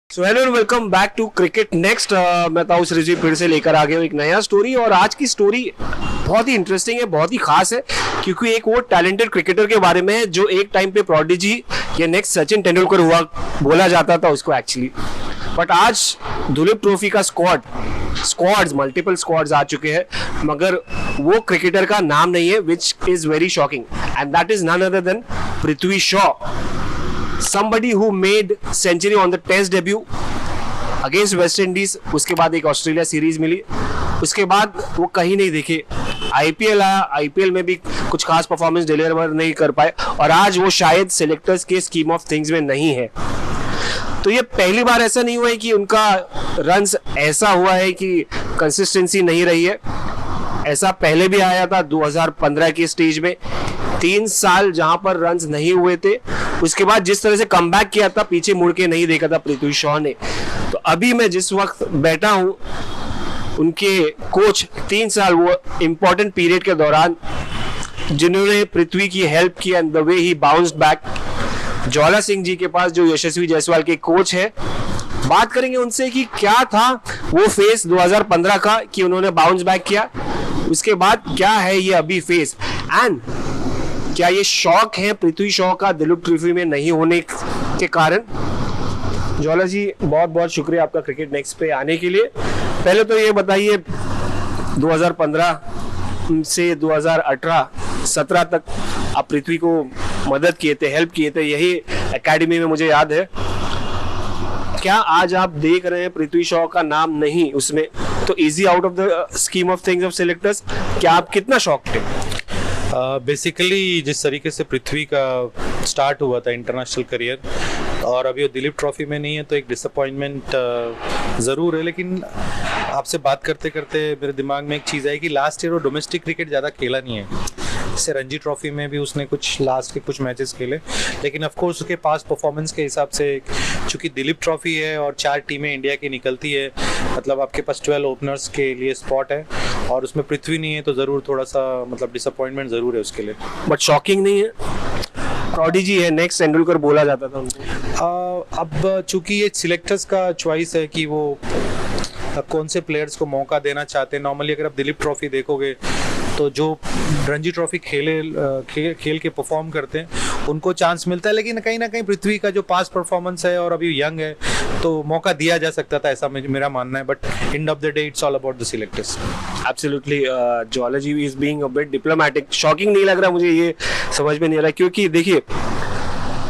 So hello and welcome back to cricket next. मैं ताउस रिजी फिर से लेकर आ गया हूँ एक नया स्टोरी। और आज की स्टोरी बहुत ही इंटरेस्टिंग है, बहुत ही खास है, क्योंकि एक वो टैलेंटेड क्रिकेटर के बारे में है जो एक टाइम पे प्रोडिजी या नेक्स्ट सचिन तेंदुलकर हुआ बोला जाता था उसको एक्चुअली। बट आज दुलीप ट्रॉफी का स्क्वाड्स मल्टीपल स्क्वाड्स आ चुके हैं, मगर वो क्रिकेटर का नाम नहीं है, which is very shocking, and that is none other than Prithvi Shaw. Somebody who made century on the test debut against West Indies, उसके बाद एक ऑस्ट्रेलिया सीरीज मिली, उसके बाद वो कहीं नहीं दिखे। आईपीएल आया, आईपीएल में भी कुछ खास परफॉर्मेंस डिलीवर नहीं कर पाए, और आज वो शायद सिलेक्टर्स के स्कीम ऑफ थिंग्स में नहीं है। तो ये पहली बार ऐसा नहीं हुआ है कि उनका रन्स ऐसा हुआ है कि कंसिस्टेंसी नहीं रही है। ऐसा पहले भी आया था 2015 के स्टेज में, 3 साल जहां पर रन्स नहीं हुए थे, उसके बाद जिस तरह से कमबैक किया था, पीछे मुड़ के नहीं देखा था पृथ्वी शॉ ने। तो अभी मैं जिस वक्त बैठा हूं, उनके कोच 3 साल वो इंपॉर्टेंट पीरियड के दौरान जिन्होंने पृथ्वी की हेल्प की and the way he bounced back, Jwala Singh ji के पास जो यशस्वी जायसवाल के कोच है, बात करेंगे उनसे कि क्या था वो फेस 2015 का कि उन्होंने बाउंस बैक किया, उसके बाद क्या है ये अभी फेस, एंड क्या ये शौक है पृथ्वी शॉ का दिलीप ट्रॉफी में नहीं होने के कारण। ज्वाला जी, बहुत बहुत शुक्रिया आपका क्रिकेट नेक्स्ट पे आने के लिए। पहले तो ये बताइए, 2015 से 2018-17 तक आप पृथ्वी को मदद किए थे, हेल्प किए थे, यही एकेडमी में मुझे याद है। क्या आज आप देख रहे हैं पृथ्वी शॉ का नाम नहीं उसमें, तो easy out of the scheme of things of selectors, क्या आप कितना शॉक थे? बेसिकली जिस तरीके से पृथ्वी का स्टार्ट हुआ था इंटरनेशनल करियर, और अभी वो दिलीप ट्रॉफी में नहीं है, तो एक डिसअपॉइंटमेंट ज़रूर है। लेकिन आपसे बात करते करते मेरे दिमाग में एक चीज़ आई कि लास्ट ईयर वो डोमेस्टिक क्रिकेट ज़्यादा खेला नहीं है। जैसे रणजी ट्रॉफी में भी उसने कुछ लास्ट के कुछ मैचेस खेले, लेकिन ऑफ कोर्स उसके पास परफॉर्मेंस के हिसाब से, चूंकि दिलीप ट्रॉफी है और 4 टीमें इंडिया की निकलती है, मतलब आपके पास 12 ओपनर्स के लिए स्पॉट है, और उसमें पृथ्वी नहीं है, तो ज़रूर थोड़ा सा मतलब डिसअपॉइंटमेंट ज़रूर है उसके लिए। बट शॉकिंग नहीं है, प्रोडिजी है, नेक्स्ट तेंदुलकर बोला जाता था उनको। अब चूंकि ये सिलेक्टर्स का चॉइस है कि वो कौन से प्लेयर्स को मौका देना चाहते हैं। नॉर्मली अगर आप दिलीप ट्रॉफी देखोगे तो जो रणजी ट्रॉफी खेल के परफॉर्म करते हैं उनको चांस मिलता है, लेकिन कहीं ना कहीं पृथ्वी का जो पास्ट परफॉर्मेंस है और अभी यंग है, तो मौका दिया जा सकता था, ऐसा मेरा मानना है। But end of the day it's all about the selectors. Absolutely, Jwala ji is being a bit diplomatic. Shocking नहीं लग रहा मुझे, ये समझ में नहीं आ रहा, क्योंकि देखिए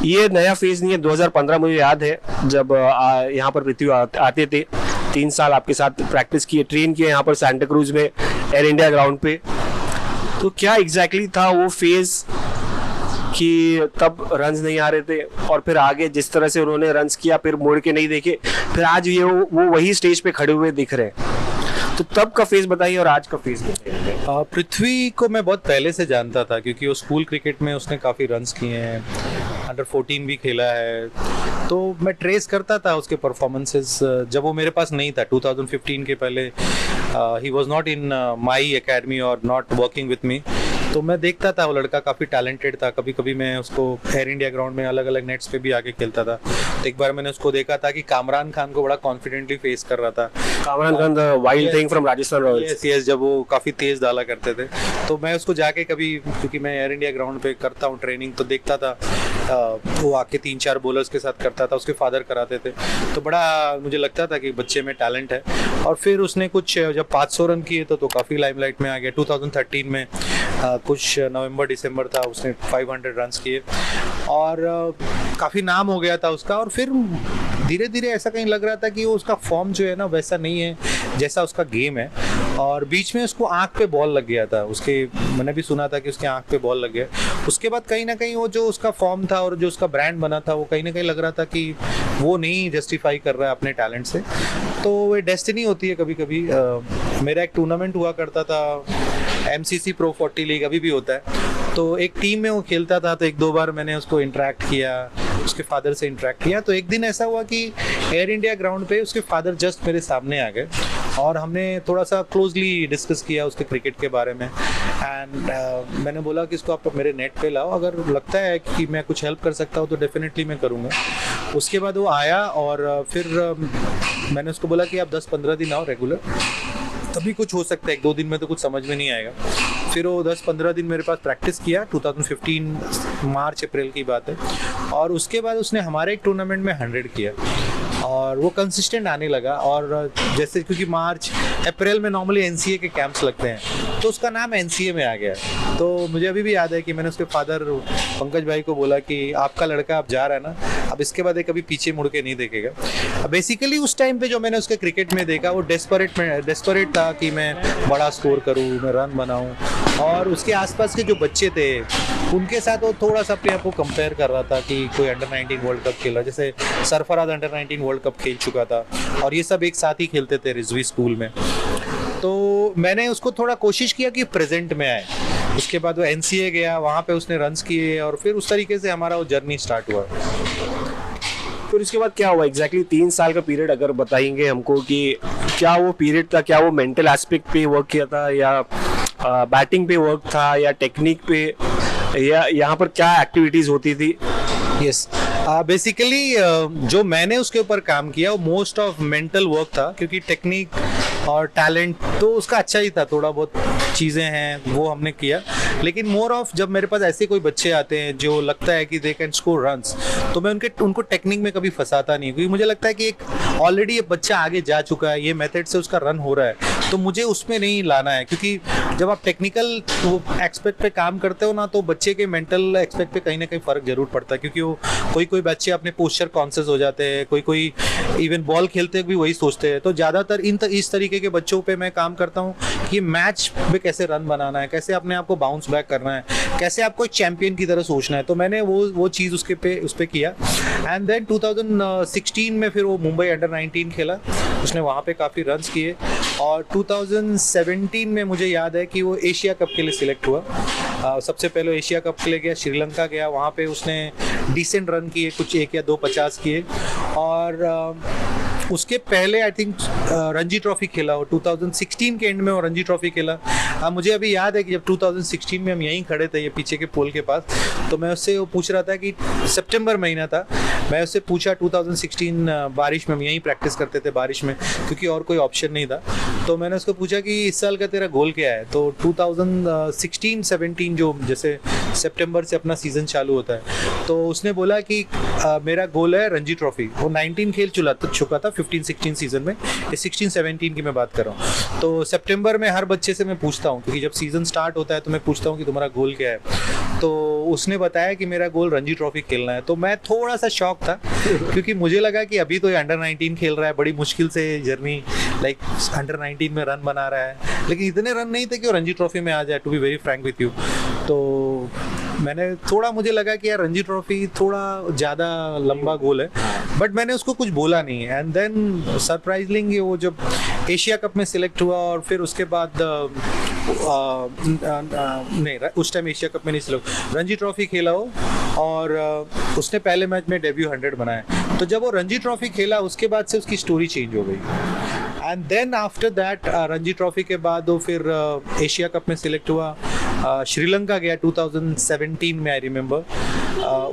ये नया फेज नहीं है। 2015 मुझे याद है जब यहाँ पर पृथ्वी आते थे, 3 साल आपके साथ प्रैक्टिस किए, ट्रेन किए यहाँ पर सांता क्रूज में एयर इंडिया ग्राउंड पे। तो क्या एग्जैक्टली था वो फेज कि तब रन्स नहीं आ रहे थे, और फिर आगे जिस तरह से उन्होंने रन्स किया, फिर मुड़ के नहीं देखे, फिर आज ये वो वही स्टेज पे खड़े हुए दिख रहे हैं। तो तब का फेज बताइए और आज का फेज बताइए। पृथ्वी को मैं बहुत पहले से जानता था, क्योंकि वो स्कूल क्रिकेट में उसने काफ़ी रन्स किए हैं, अंडर 14 भी खेला है, तो मैं ट्रेस करता था उसके परफॉर्मेंसेस। जब वो मेरे पास नहीं था 2015 के पहले, he was not in my academy और नॉट वर्किंग विथ मी, तो मैं देखता था वो लड़का काफ़ी टैलेंटेड था। कभी कभी मैं उसको एयर इंडिया ग्राउंड में अलग अलग नेट्स पे भी आके खेलता था। तो एक बार मैंने उसको देखा था कि कामरान खान को बड़ा कॉन्फिडेंटली फेस कर रहा था। Kamran Khan the wild thing from Rajasthan Royals. Yes, जब वो काफ़ी तेज़ डाला करते थे, तो मैं उसको जाके कभी, क्योंकि मैं एयर इंडिया ग्राउंड पे करता हूँ ट्रेनिंग, तो देखता था वो आके 3-4 बॉलर्स के साथ करता था, उसके फादर कराते थे, तो बड़ा मुझे लगता था कि बच्चे में टैलेंट है। और फिर उसने कुछ जब 500 रन किए तो काफ़ी लाइमलाइट में आ गया। 2013 में कुछ नवंबर दिसंबर था, उसने 500 रन्स किए और काफ़ी नाम हो गया था उसका। और फिर धीरे धीरे ऐसा कहीं लग रहा था कि वो उसका फॉर्म जो है ना वैसा नहीं है जैसा उसका गेम है, और बीच में उसको आंख पे बॉल लग गया था उसके, मैंने भी सुना था कि उसके आंख पे बॉल लग गया। उसके बाद कहीं ना कहीं वो जो उसका फॉर्म था और जो उसका ब्रांड बना था, वो कहीं ना कहीं लग रहा था कि वो नहीं जस्टिफाई कर रहा है अपने टैलेंट से। तो वो डेस्टिनी होती है कभी कभी। मेरा एक टूर्नामेंट हुआ करता था, MCC Pro 40 लीग अभी भी होता है, तो एक टीम में वो खेलता था, तो 1-2 बार मैंने उसको इंटरेक्ट किया, उसके फादर से इंटरेक्ट किया। तो एक दिन ऐसा हुआ कि एयर इंडिया ग्राउंड पे उसके फादर जस्ट मेरे सामने आ गए, और हमने थोड़ा सा क्लोजली डिस्कस किया उसके क्रिकेट के बारे में। एंड मैंने बोला कि इसको आप मेरे नेट पे लाओ, अगर लगता है कि मैं कुछ हेल्प कर सकता हूँ तो डेफिनेटली मैं करूँगा। उसके बाद वो आया और फिर मैंने उसको बोला कि आप 10-15 दिन आओ रेगुलर, तभी कुछ हो सकता है, 1-2 दिन में तो कुछ समझ में नहीं आएगा। फिर वो 10-15 दिन मेरे पास प्रैक्टिस किया, 2015 मार्च अप्रैल की बात है, और उसके बाद उसने हमारे एक टूर्नामेंट में 100 किया और वो कंसिस्टेंट आने लगा। और जैसे क्योंकि मार्च अप्रैल में नॉर्मली एनसीए के कैंप्स लगते हैं तो उसका नाम एनसीए में आ गया। तो मुझे अभी भी याद है कि मैंने उसके फादर पंकज भाई को बोला कि आपका लड़का अब जा रहा है ना, अब इसके बाद ये कभी पीछे मुड़ के नहीं देखेगा। बेसिकली उस टाइम पे जो मैंने उसके क्रिकेट में देखा वो डेस्परेट था कि मैं बड़ा स्कोर करूँ, मैं रन बनाऊँ, और उसके आसपास के जो बच्चे थे उनके साथ वो थोड़ा सा अपने आप को कंपेयर कर रहा था कि कोई अंडर 19 वर्ल्ड कप खेल रहा, जैसे सरफराज अंडर 19 वर्ल्ड कप खेल चुका था और ये सब एक साथ ही खेलते थे रिजवी स्कूल में। तो मैंने उसको थोड़ा कोशिश किया कि प्रेजेंट में आए। उसके बाद वो एनसीए गया, वहाँ पे उसने रन्स किए और फिर उस तरीके से हमारा वो जर्नी स्टार्ट हुआ। फिर उसके बाद क्या हुआ एग्जैक्टली 3 साल का पीरियड अगर बताएंगे हमको कि क्या वो पीरियड था, क्या वो मेंटल एस्पेक्ट पे वर्क किया था या बैटिंग पे वर्क था या टेक्निक पे, या यहाँ पर क्या एक्टिविटीज होती थी? यस, बेसिकली जो मैंने उसके ऊपर काम किया वो मोस्ट ऑफ मेंटल वर्क था, क्योंकि टेक्निक और टैलेंट तो उसका अच्छा ही था, थोड़ा बहुत चीज़ें हैं वो हमने किया, लेकिन मोर ऑफ जब मेरे पास ऐसे कोई बच्चे आते हैं जो लगता है कि दे कैन स्कोर रन्स, तो मैं उनको टेक्निक में कभी फंसाता नहीं, क्योंकि मुझे लगता है कि एक ऑलरेडी ये बच्चा आगे जा चुका है, ये मेथड से उसका रन हो रहा है, तो मुझे उसमें नहीं लाना है। क्योंकि जब आप टेक्निकल एक्सपेक्ट पे काम करते हो ना, तो बच्चे के मेंटल एक्सपेक्ट पे कहीं ना कहीं फ़र्क जरूर पड़ता है, क्योंकि वो कोई बच्चे अपने पोस्चर कॉन्शियस हो जाते हैं, कोई इवन बॉल खेलते हुए भी वही सोचते हैं। तो ज़्यादातर इस तरीके के बच्चों पे मैं काम करता हूँ कि मैच में कैसे रन बनाना है, कैसे अपने आप को बाउंस बैक करना है, कैसे आपको एक चैंपियन की तरह सोचना है। तो मैंने वो चीज़ उस पर किया। एंड देन 2016 में फिर वो मुंबई अंडर 19 खेला, उसने वहाँ पे काफ़ी रन्स किए, और 2017 में मुझे याद है कि वो एशिया कप के लिए सिलेक्ट हुआ। सबसे पहले एशिया कप के लिए गया, श्रीलंका गया, वहाँ पे उसने डिसेंट रन किए, कुछ 1 या 2 50 किए, और उसके पहले आई थिंक रणजी ट्रॉफी खेला हो, 2016 के एंड में वो रणजी ट्रॉफी खेला। मुझे अभी याद है कि जब 2016 में हम यहीं खड़े थे ये पीछे के पोल के पास, तो मैं उससे वो पूछ रहा था कि सितंबर महीना था, मैं उससे पूछा 2016 बारिश में, हम यहीं प्रैक्टिस करते थे बारिश में क्योंकि और कोई ऑप्शन नहीं था, तो मैंने उसको पूछा कि इस साल का तेरा गोल क्या है। तो 2016-17 जो जैसे सितंबर से अपना सीज़न चालू होता है, तो उसने बोला कि मेरा गोल है रणजी ट्रॉफी। वो 19 खेल चुका था 15-16 सीजन में, 16-17 की मैं बात कर रहा हूँ। तो सितंबर में हर बच्चे से मैं पूछता हूँ, क्योंकि जब सीजन स्टार्ट होता है तो मैं पूछता हूँ कि तुम्हारा गोल क्या है, तो उसने बताया कि मेरा गोल रणजी ट्रॉफी खेलना है। तो मैं थोड़ा सा शॉक था, क्योंकि मुझे लगा कि अभी तो ये अंडर 19 खेल रहा है, बड़ी मुश्किल से जर्नी लाइक अंडर 19 में रन बना रहा है, लेकिन इतने रन नहीं थे कि वो रणजी ट्रॉफी में आ जाए, to be very frank with you. तो मुझे लगा कि यार रणजी ट्रॉफी थोड़ा ज़्यादा लंबा गोल है, बट मैंने उसको कुछ बोला नहीं। एंड देन सरप्राइजिंगली वो जब एशिया कप में सिलेक्ट हुआ, और फिर उसके बाद नहीं, उस टाइम एशिया कप में नहीं सिलेक्ट, रणजी ट्रॉफी खेला हो, और उसने पहले मैच में डेब्यू 100 बनाया। तो जब वो रणजी ट्रॉफी खेला उसके बाद से उसकी स्टोरी चेंज हो गई। And then after that Ranji trophy के बाद वो फिर एशिया कप में सिलेक्ट हुआ, श्रीलंका गया 2017 में, आई रिमेम्बर।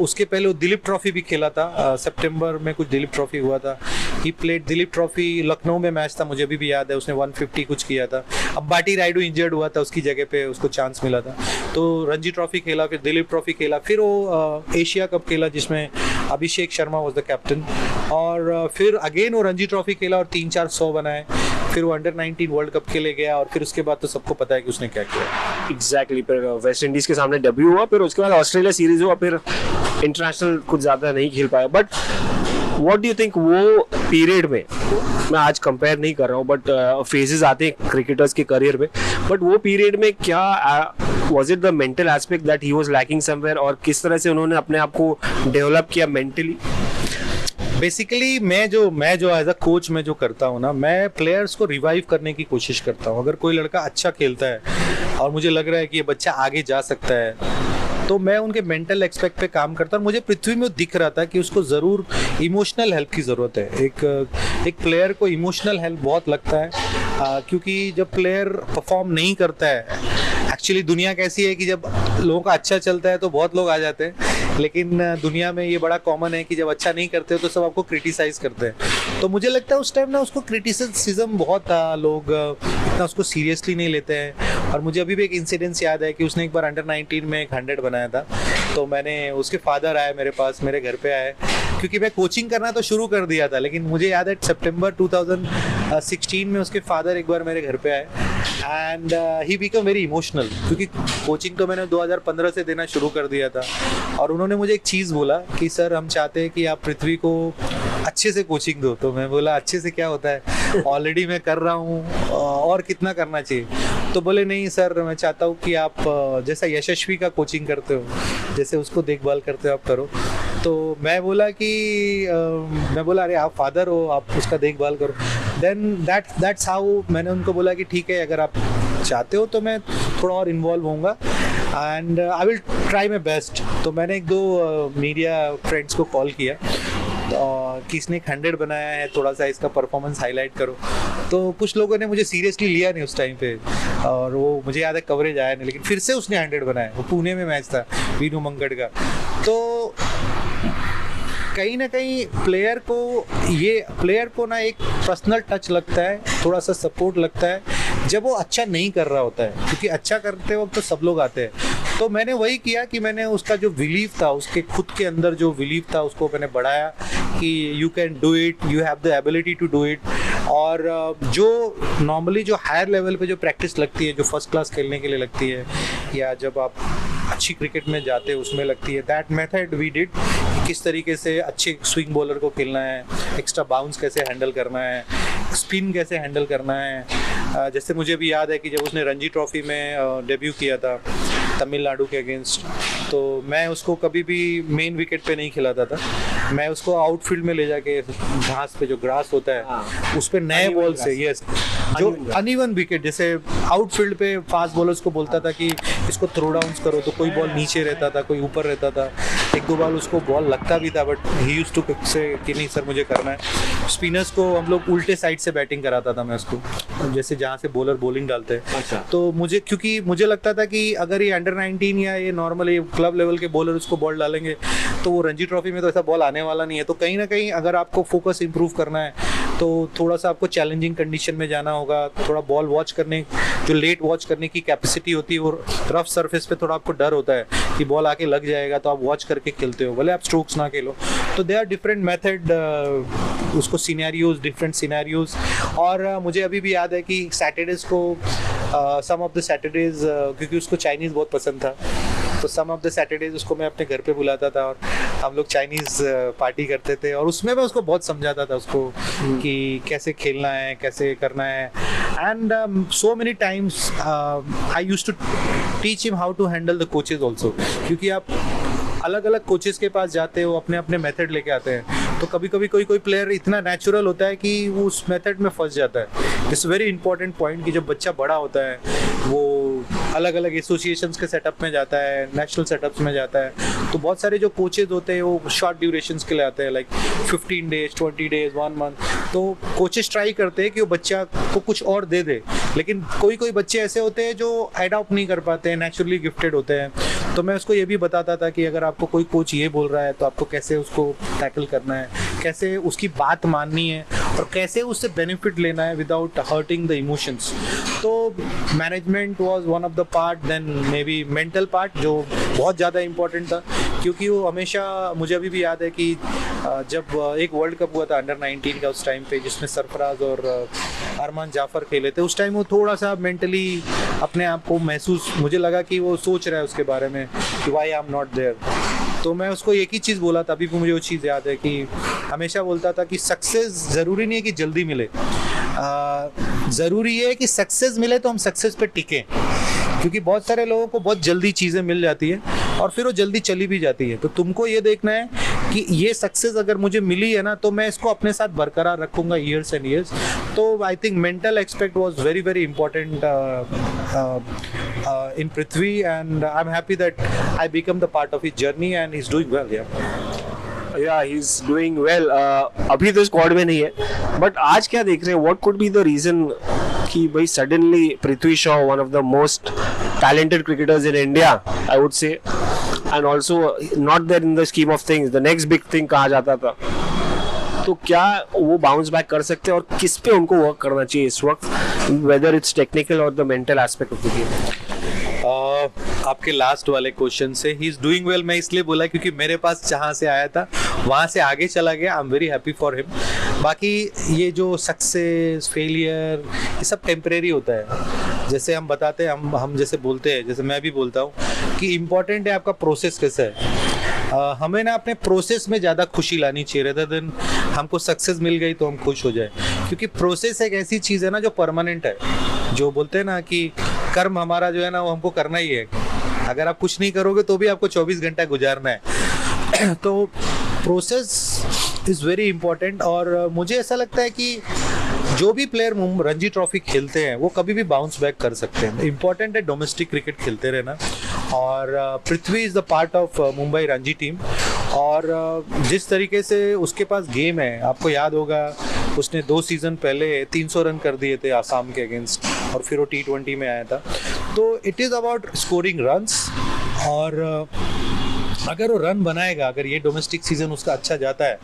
उसके पहले वो दिलीप ट्रॉफी भी खेला था, सितंबर में कुछ दिलीप ट्रॉफी हुआ था, he played Dilip trophy, Lucknow में मैच था, मुझे अभी भी याद है, उसने 150 कुछ किया था। अब बाटी राइडू इंजर्ड हुआ था, उसकी जगह पे उसको चांस मिला था। तो रणजी ट्रॉफी खेला, फिर दिलीप ट्रॉफी खेला, फिर वो एशिया कप खेला जिसमें Abhishek Sharma was the captain, और फिर अगेन वो रणजी ट्रॉफी खेला और 3-4 100 बनाए, फिर वो अंडर 19 वर्ल्ड कप के लिए गया, और फिर उसके बाद तो सबको पता है कि उसने क्या किया। एग्जैक्टली, फिर वेस्ट इंडीज के सामने डेब्यू हुआ, फिर उसके बाद ऑस्ट्रेलिया सीरीज हुआ, फिर इंटरनेशनल कुछ ज़्यादा नहीं खेल पाया। But what do you think वो पीरियड में, मैं आज कंपेयर नहीं कर रहा हूँ, बट फेजेस आते हैं क्रिकेटर्स के करियर में, बट वो पीरियड में क्या was it the mental aspect that he was lacking somewhere, और किस तरह से उन्होंने अपने आप को डेवलप किया मेंटली? बेसिकली मैं जो एज अ कोच मैं जो करता हूँ ना, मैं प्लेयर्स को रिवाइव करने की कोशिश करता हूँ। अगर कोई लड़का अच्छा खेलता है और मुझे लग रहा है कि ये बच्चा आगे जा सकता है, तो मैं उनके मेंटल एस्पेक्ट पे काम करता हूँ। मुझे पृथ्वी में दिख रहा था कि उसको ज़रूर इमोशनल हेल्प की ज़रूरत है। एक प्लेयर को इमोशनल हेल्प बहुत लगता है, क्योंकि जब प्लेयर परफॉर्म नहीं करता है, एक्चुअली दुनिया कैसी है कि जब लोगों का अच्छा चलता है तो बहुत लोग आ जाते हैं, लेकिन दुनिया में ये बड़ा कॉमन है कि जब अच्छा नहीं करते हो तो सब आपको क्रिटिसाइज करते हैं। तो मुझे लगता है उस टाइम ना उसको क्रिटिसिज्म बहुत था, लोग इतना उसको सीरियसली नहीं लेते हैं। और मुझे अभी भी एक इंसिडेंस याद है कि उसने एक बार अंडर 19 में एक 100 बनाया था, तो मैंने उसके फादर आए मेरे पास, मेरे घर पे आए, क्योंकि मैं कोचिंग करना तो शुरू कर दिया था, लेकिन मुझे याद है सितंबर 2016 में उसके फादर एक बार मेरे घर पे आए and he become very emotional, क्योंकि कोचिंग तो मैंने 2015 से देना शुरू कर दिया था। और उन्होंने मुझे एक चीज़ बोला कि सर हम चाहते हैं कि आप पृथ्वी को अच्छे से कोचिंग दो। तो मैं बोला अच्छे से क्या होता है, ऑलरेडी मैं कर रहा हूँ और कितना करना चाहिए। तो बोले नहीं सर, मैं चाहता हूँ कि आप जैसा यशस्वी का कोचिंग करते हो, जैसे उसको देखभाल करते हो आप करो। तो मैं बोला अरे आप फादर हो, आप उसका देखभाल करो। देन दैट्स हाउ मैंने उनको बोला कि ठीक है, अगर आप चाहते हो तो मैं थोड़ा और इन्वॉल्व होऊंगा and I will try my best. तो मैंने 1-2 मीडिया फ्रेंड्स को कॉल किया कि इसने 100 बनाया है, थोड़ा सा इसका परफॉर्मेंस हाईलाइट करो। तो कुछ लोगों ने मुझे सीरियसली लिया नहीं उस टाइम पे, और वो मुझे याद है कवरेज आया नहीं, लेकिन फिर से उसने 100 बनाया। वो पुणे में मैच था वीनू मंगड़ का। तो कहीं ना कहीं प्लेयर को ना एक पर्सनल टच लगता है, थोड़ा सा सपोर्ट लगता है जब वो अच्छा नहीं कर रहा होता है, क्योंकि अच्छा करते वक्त तो सब लोग आते हैं। तो मैंने वही किया कि मैंने उसका जो बिलीव था, उसके खुद के अंदर जो बिलीव था, उसको मैंने बढ़ाया कि you can do it, you have the ability to do it. और जो नॉर्मली जो हायर लेवल पे जो प्रैक्टिस लगती है, जो फर्स्ट क्लास खेलने के लिए लगती है, या जब आप अच्छी क्रिकेट में जाते हैं उसमें लगती है, दैट मेथड वी डिड। किस तरीके से अच्छे स्विंग बॉलर को खेलना है, एक्स्ट्रा बाउंस कैसे हैंडल करना है, स्पिन कैसे हैंडल करना है। जैसे मुझे भी याद है कि जब उसने रणजी ट्रॉफी में डेब्यू किया था तमिलनाडु के अगेंस्ट, तो मैं उसको कभी भी मेन विकेट पे नहीं खिलाता था। मैं उसको आउटफील्ड में ले जाके घास पे जो ग्रास होता है उस पे नए बॉल से, यस, जो अनइवन विकेट, जैसे आउटफील्ड पे फास्ट बॉलर्स को बोलता था कि इसको थ्रो डाउन्स करो, तो कोई बॉल नीचे रहता था, कोई ऊपर रहता था। 1-2 बार उसको बॉल लगता भी था, बट ही यूज्ड टू से कि नहीं सर मुझे करना है। स्पिनर्स को हम लोग उल्टे साइड से बैटिंग कराता था मैं उसको, जैसे जहाँ से बॉलर बॉलिंग डालते हैं। अच्छा। तो क्योंकि मुझे लगता था कि अगर ये अंडर 19 या ये नॉर्मल ये क्लब लेवल के बॉलर उसको बॉल डालेंगे तो वो रणजी ट्रॉफी में तो ऐसा बॉल आने वाला नहीं है। तो कहीं ना कहीं अगर आपको फोकस इंप्रूव करना है तो थोड़ा सा आपको चैलेंजिंग कंडीशन में जाना होगा, थोड़ा बॉल वॉच करने, जो लेट वॉच करने की कैपेसिटी होती है, और रफ सरफेस पे थोड़ा आपको डर होता है कि बॉल आके लग जाएगा, तो आप वॉच करके खेलते हो, भले आप स्ट्रोक्स ना खेलो। तो दे आर डिफरेंट मेथड, उसको सिनेरियोज, डिफरेंट सिनेरियोज। और मुझे अभी भी याद है कि सैटरडेज को सम ऑफ द सैटरडेज, क्योंकि उसको चाइनीज़ बहुत पसंद था, तो सम ऑफ द सैटरडेज उसको मैं अपने घर पे बुलाता था और हम लोग चाइनीज़ पार्टी करते थे। और उसमें मैं उसको बहुत समझाता था उसको कि कैसे खेलना है, कैसे करना है। And so many times I used to teach him how to handle the coaches also, क्योंकि आप अलग अलग कोचेस के पास जाते हो, अपने अपने मेथड लेके आते हैं। तो कभी कभी कोई प्लेयर इतना नेचुरल होता है कि वो उस मेथड में फंस जाता है। इट्स वेरी इंपॉर्टेंट पॉइंट कि जब बच्चा बड़ा होता है वो अलग अलग एसोसिएशंस के सेटअप में जाता है, नेशनल सेटअप्स में जाता है, तो बहुत सारे जो कोचेज होते हैं वो शॉर्ट ड्यूरेशंस के लिए आते हैं, लाइक 15 डेज, 20 डेज, 1 मंथ। तो कोचेस ट्राई करते हैं कि वो बच्चा को कुछ और दे दे, लेकिन कोई बच्चे ऐसे होते हैं जो एडॉप्ट नहीं कर पाते हैं, नेचुरली गिफ्टेड होते हैं। तो मैं उसको ये भी बताता था कि अगर आपको कोई कोच ये बोल रहा है तो आपको कैसे उसको टैकल करना है, कैसे उसकी बात माननी है, और कैसे उससे बेनिफिट लेना है विदाउट हर्टिंग द इमोशंस। तो management was one of the part, then may be mental part जो बहुत ज़्यादा इंपॉर्टेंट था, क्योंकि वो हमेशा, मुझे अभी भी याद है कि जब एक वर्ल्ड कप हुआ था अंडर 19 का उस टाइम पे, जिसमें सरफराज और अरमान जाफर खेले थे, उस टाइम वो थोड़ा सा मेंटली अपने आप को महसूस, मुझे लगा कि वो सोच रहा है उसके बारे में कि why I am not there. तो मैं उसको एक ही चीज़ बोला था, अभी भी मुझे वो चीज़ याद है कि हमेशा बोलता था कि सक्सेस ज़रूरी नहीं है कि जल्दी मिले, ज़रूरी है कि सक्सेस मिले तो हम सक्सेस पे टिकें, क्योंकि बहुत सारे लोगों को बहुत जल्दी चीज़ें मिल जाती है और फिर वो जल्दी चली भी जाती है। तो तुमको ये देखना है कि ये सक्सेस अगर मुझे मिली है ना, तो मैं इसको अपने साथ बरकरार रखूँगा ईयर्स एंड ईयर्स। तो I think mental aspect was very very important in Prithvi, and I'm happy that I become the part of his journey and he's doing well. Yeah, he's doing well. अभी तो squad में नहीं है, but आज क्या देख रहे हैं? What could be the reason कि भाई suddenly Prithvi Shaw, one of the most talented cricketers in India, I would say, and also not there in the scheme of things, the next big thing कहा जाता था, तो क्या वो बाउंस बैक कर सकते हैं और किस पे उनको वर्क करना चाहिए इस वक्त, वेदर इट्स टेक्निकल और the mental aspect of the game? आपके लास्ट वाले क्वेश्चन से ही इज डूइंग वेल मैं इसलिए बोला क्योंकि मेरे पास जहाँ से आया था वहाँ से आगे चला गया। I am very happy for him. बाकी ये जो सक्सेस फेलियर ये सब टेम्परेरी होता है। जैसे हम बताते हैं, हम जैसे बोलते हैं, जैसे मैं भी बोलता हूँ कि इम्पोर्टेंट है आपका प्रोसेस कैसा है। हमें ना अपने प्रोसेस में ज़्यादा खुशी लानी चाहिए रेदर देन हमको सक्सेस मिल गई तो हम खुश हो जाए, क्योंकि प्रोसेस एक ऐसी चीज़ है ना जो परमानेंट है। जो बोलते हैं ना कि कर्म हमारा जो है ना वो हमको करना ही है, अगर आप कुछ नहीं करोगे तो भी आपको 24 घंटा गुजारना है। तो प्रोसेस इज़ वेरी इंपॉर्टेंट। और मुझे ऐसा लगता है कि जो भी प्लेयर रणजी ट्रॉफी खेलते हैं वो कभी भी बाउंस बैक कर सकते हैं। इम्पॉर्टेंट है डोमेस्टिक क्रिकेट खेलते रहना। और Prithvi is the part of Mumbai Ranji team. और जिस तरीके से उसके पास गेम है, आपको याद होगा उसने 2 सीज़न पहले 300 रन कर दिए थे आसाम के अगेंस्ट, और फिर वो T20 में आया था। तो it is about scoring runs. और अगर वो रन बनाएगा, अगर ये डोमेस्टिक सीज़न उसका अच्छा जाता है,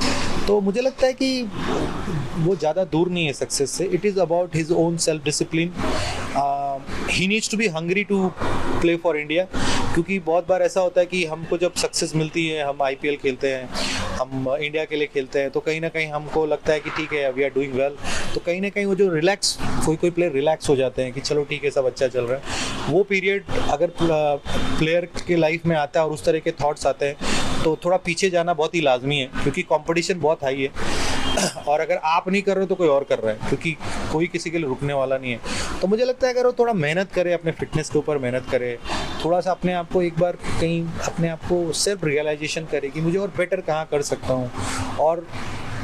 तो मुझे लगता है कि वो ज़्यादा दूर नहीं है सक्सेस से। It is about his own self discipline. He needs to be hungry to play for India, क्योंकि बहुत बार ऐसा होता है कि हमको जब सक्सेस मिलती है, हम IPL खेलते हैं, हम इंडिया के लिए खेलते हैं, तो कहीं ना कहीं हमको लगता है कि ठीक है वी आर डूइंग वेल, तो कहीं ना कहीं वो जो रिलैक्स, कोई प्लेयर रिलैक्स हो जाते हैं कि चलो ठीक है सब अच्छा चल रहा है। वो पीरियड अगर प्लेयर के लाइफ में आता है और उस तरह के थॉट्स आते हैं तो थोड़ा पीछे जाना बहुत ही लाजमी है, क्योंकि कंपटीशन बहुत हाई है। और अगर आप नहीं कर रहे हो तो कोई और कर रहा है, क्योंकि कोई किसी के लिए रुकने वाला नहीं है। तो मुझे लगता है अगर वो थोड़ा मेहनत करे, अपने फिटनेस के ऊपर मेहनत करे, थोड़ा सा अपने आप को एक बार कहीं अपने आप को सेल्फ रियलाइजेशन करे कि मुझे और बेटर कहाँ कर सकता हूँ। और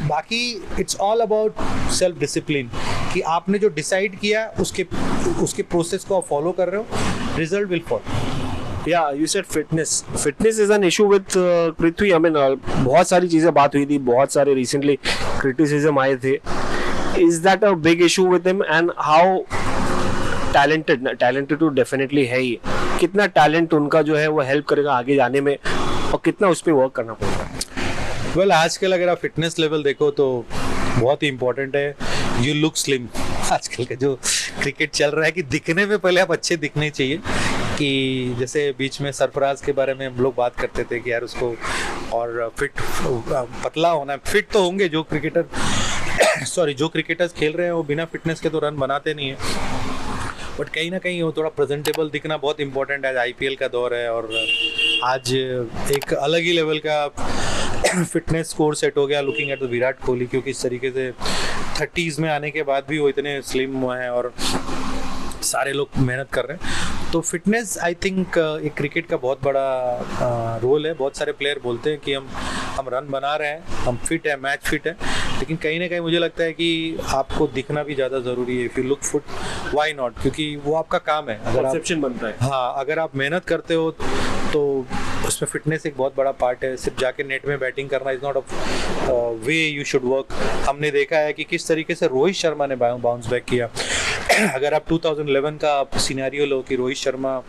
बाकी it's all about self discipline, कि आपने जो डिसाइड किया उसके प्रोसेस को आप फॉलो कर रहे हो, result will follow. Yeah, you said fitness. Fitness is an issue with Prithvi. I mean, बहुत सारी चीज़ें बात हुई थी, बहुत सारे recently criticism आए थे. Is that a big issue with him? And how talented तो definitely है ही. कितना talent उनका जो है वो help करेगा आगे जाने में, और कितना उस पर वर्क करना पड़ेगा? Well, आजकल अगर आप फिटनेस लेवल देखो तो बहुत ही इंपॉर्टेंट है। You look slim. आजकल का जो क्रिकेट चल रहा है कि दिखने में पहले आप अच्छे दिखने चाहिए, कि जैसे बीच में सरफराज के बारे में हम लोग बात करते थे कि यार उसको और फिट पतला होना है। फिट तो होंगे जो क्रिकेटर्स खेल रहे हैं, वो बिना फिटनेस के तो रन बनाते नहीं है, बट कहीं ना कहीं वो थोड़ा प्रेजेंटेबल दिखना बहुत इंपॉर्टेंट है। आज IPL का दौर है और आज एक अलग ही लेवल का फिटनेस स्कोर सेट हो गया looking at the Virat Kohli, क्योंकि इस तरीके से 30s में आने के बाद भी वो इतने स्लिम हुए हैं और सारे लोग मेहनत कर रहे हैं। तो फिटनेस आई थिंक एक क्रिकेट का बहुत बड़ा रोल है। बहुत सारे प्लेयर बोलते हैं कि हम रन बना रहे हैं, हम फिट है, मैच फिट है, लेकिन कहीं ना कहीं मुझे लगता है कि आपको दिखना भी ज़्यादा ज़रूरी है। If you look foot, why not, क्योंकि वो आपका काम है। अगर परसेप्शन बनता है। हाँ, अगर आप मेहनत करते हो तो उसमें फिटनेस एक बहुत बड़ा पार्ट है। सिर्फ जाके नेट में बैटिंग करना is not a way you should work. हमने देखा है कि किस तरीके से रोहित शर्मा ने बाउंस बैक किया। अगर आप 2011 का सिनेरियो लो कि रोहित शर्मा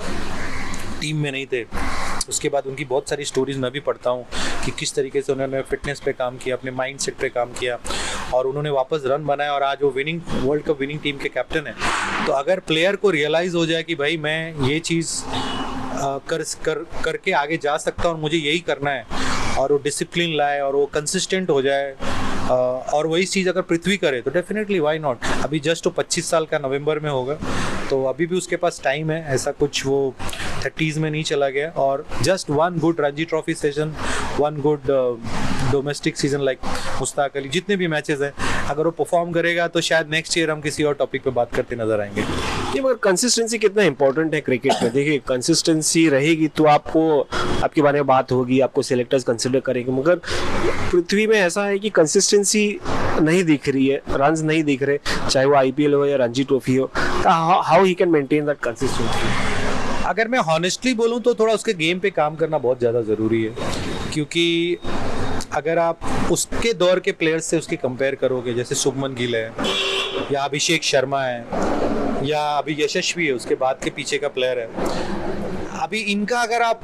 टीम में नहीं थे, उसके बाद उनकी बहुत सारी स्टोरीज मैं भी पढ़ता हूँ कि किस तरीके से उन्होंने फिटनेस पे काम किया, अपने माइंड सेट पे काम किया और उन्होंने वापस रन बनाया और आज वो वर्ल्ड कप विनिंग टीम के कैप्टन है। तो अगर प्लेयर को रियलाइज़ हो जाए कि भाई मैं ये चीज़ करके आगे जा सकता हूँ और मुझे यही करना है, और वो डिसिप्लिन लाए और वो कंसिस्टेंट हो जाए, और वही चीज़ अगर पृथ्वी करे तो डेफिनेटली व्हाई नॉट। अभी जस्ट वो 25 साल का नवंबर में होगा, तो अभी भी उसके पास टाइम है, ऐसा कुछ वो 30s में नहीं चला गया। और just one good Ranji trophy session, one good domestic season like Mushtaq Ali, जितने भी मैचेस हैं, अगर वो परफॉर्म करेगा तो शायद नेक्स्ट ईयर हम किसी और टॉपिक पे बात करते नजर आएंगे। ये मगर कंसिस्टेंसी कितना इंपॉर्टेंट है क्रिकेट में। देखिए कंसिस्टेंसी रहेगी तो आपके बारे में बात होगी, आपको सिलेक्टर्स कंसिडर करेंगे, मगर पृथ्वी में ऐसा है कि कंसिस्टेंसी नहीं दिख रही है, रन्स नहीं दिख रहे, चाहे वो IPL हो या रणजी ट्रॉफी हो। How he can maintain that consistency? अगर मैं हॉनेस्टली बोलूँ तो थोड़ा उसके गेम पे काम करना बहुत ज़्यादा ज़रूरी है, क्योंकि अगर आप उसके दौर के प्लेयर्स से उसकी कंपेयर करोगे, जैसे शुभमन गिल है या अभिषेक शर्मा है या अभी यशस्वी है, उसके बाद के पीछे का प्लेयर है, अभी इनका अगर आप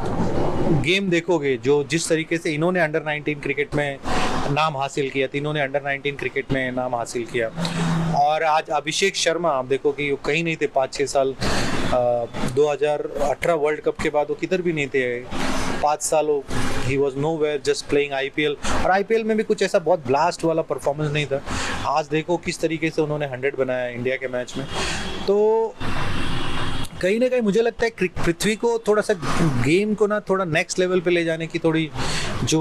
गेम देखोगे, जो जिस तरीके से इन्होंने अंडर 19 क्रिकेट में नाम हासिल किया, तीनों ने अंडर 19 क्रिकेट में नाम हासिल किया, और आज अभिषेक शर्मा आप देखो कि वो कहीं नहीं थे 5-6 साल, 2018 वर्ल्ड कप के बाद वो किधर भी नहीं थे, 5 साल he was no where, just playing IPL, और IPL में भी कुछ ऐसा बहुत ब्लास्ट वाला परफॉर्मेंस नहीं था। आज देखो किस तरीके से उन्होंने 100 बनाया इंडिया के मैच में। तो कहीं ना कहीं मुझे लगता है पृथ्वी को थोड़ा सा गेम को ना थोड़ा नेक्स्ट लेवल पे ले जाने की थोड़ी जो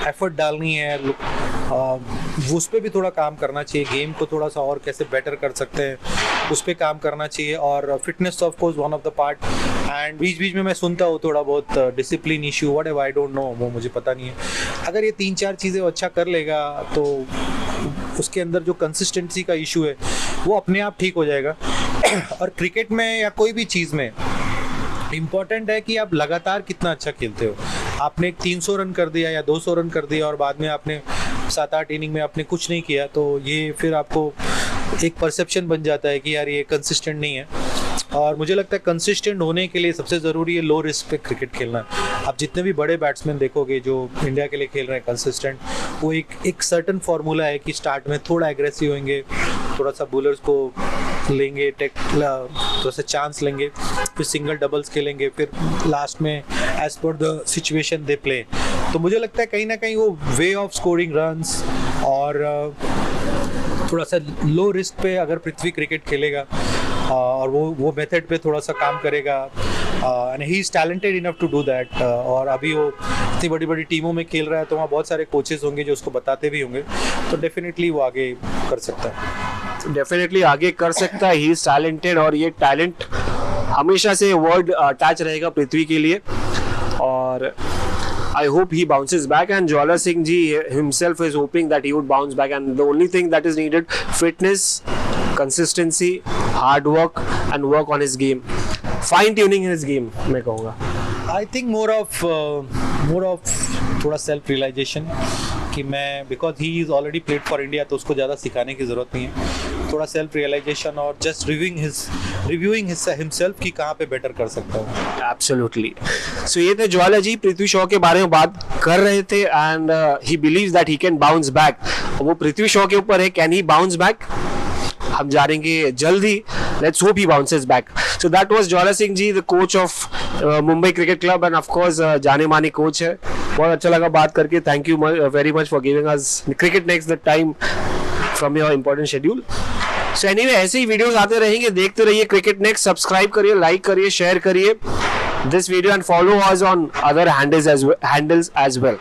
एफर्ट डालनी है, उस पर भी थोड़ा काम करना चाहिए, गेम को थोड़ा सा और कैसे बेटर कर सकते हैं उस पर काम करना चाहिए, और fitness of course one of the part. And बीच बीच में मैं सुनता हूँ थोड़ा बहुत discipline issue, what I don't know, वो मुझे पता नहीं है। अगर ये 3-4 चीज़ें अच्छा कर लेगा तो उसके अंदर जो कंसिस्टेंसी का इशू है वो अपने आप ठीक हो जाएगा। और क्रिकेट में या कोई भी चीज़ में इम्पॉर्टेंट है कि आप लगातार कितना अच्छा खेलते हो। आपने एक 300 रन कर दिया या 200 रन कर दिया और बाद में आपने 7-8 इनिंग में आपने कुछ नहीं किया, तो ये फिर आपको एक परसेप्शन बन जाता है कि यार ये कंसिस्टेंट नहीं है। और मुझे लगता है कंसिस्टेंट होने के लिए सबसे ज़रूरी है लो रिस्क पे क्रिकेट खेलना। आप जितने भी बड़े बैट्समैन देखोगे जो इंडिया के लिए खेल रहे हैं कंसिस्टेंट, वो एक सर्टन फार्मूला है कि स्टार्ट में थोड़ा एग्रेसिव होंगे, थोड़ा सा बॉलर्स को लेंगे, थोड़ा सा चांस लेंगे, फिर सिंगल डबल्स खेलेंगे, फिर लास्ट में as per the situation they play. तो मुझे लगता है कहीं ना कहीं वो वे ऑफ स्कोरिंग रन्स और थोड़ा सा लो रिस्क पे अगर पृथ्वी क्रिकेट खेलेगा और वो मेथड पे थोड़ा सा काम करेगा, and he is talented enough to do that. और अभी वो इतनी बड़ी बड़ी टीमों में खेल रहा है तो वहाँ बहुत सारे कोचेस होंगे जो उसको बताते भी होंगे, तो डेफिनेटली वो आगे कर सकता है, डेफिनेटली आगे कर सकता है। ही इज टैलेंटेड और ये टैलेंट हमेशा से वर्ड अटैच रहेगा पृथ्वी के लिए, और I hope he bounces back, and Jwala Singh ji himself is hoping that he would bounce back, and the only thing that is needed, fitness, consistency, hard work and work on his game, fine tuning his game मैं कहूँगा। I think more of थोड़ा self realisation कि मैं, because he is already played for India, तो उसको ज़्यादा सिखाने की ज़रूरत नहीं है। थोड़ा सेल्फ रियलाइजेशन और जस्ट रिव्यूइंग हिमसेल्फ कि कहाँ पे बेटर कर सकता हूँ। एब्सोल्युटली। सो ये थे ज्वाला जी, पृथ्वी शॉ के बारे में बात कर रहे थे, and he believes that he can bounce back. वो पृथ्वी शॉ के ऊपर है, कैन ही बाउंस बैक, हम जानेंगे जल्द ही। Let's hope he bounces back. So that was Jwala Singh ji, the coach of Mumbai cricket club, and of course जाने माने कोच है। बहुत अच्छा लगा बात करके। Thank you very much for giving us cricket next the time from your important schedule. So anyway, ऐसे ही वीडियोस आते रहेंगे, देखते रहिए क्रिकेट नेक्स्ट। सब्सक्राइब करिए, लाइक करिए, शेयर करिए this video and follow us on other handles as well.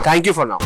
Thank you for now.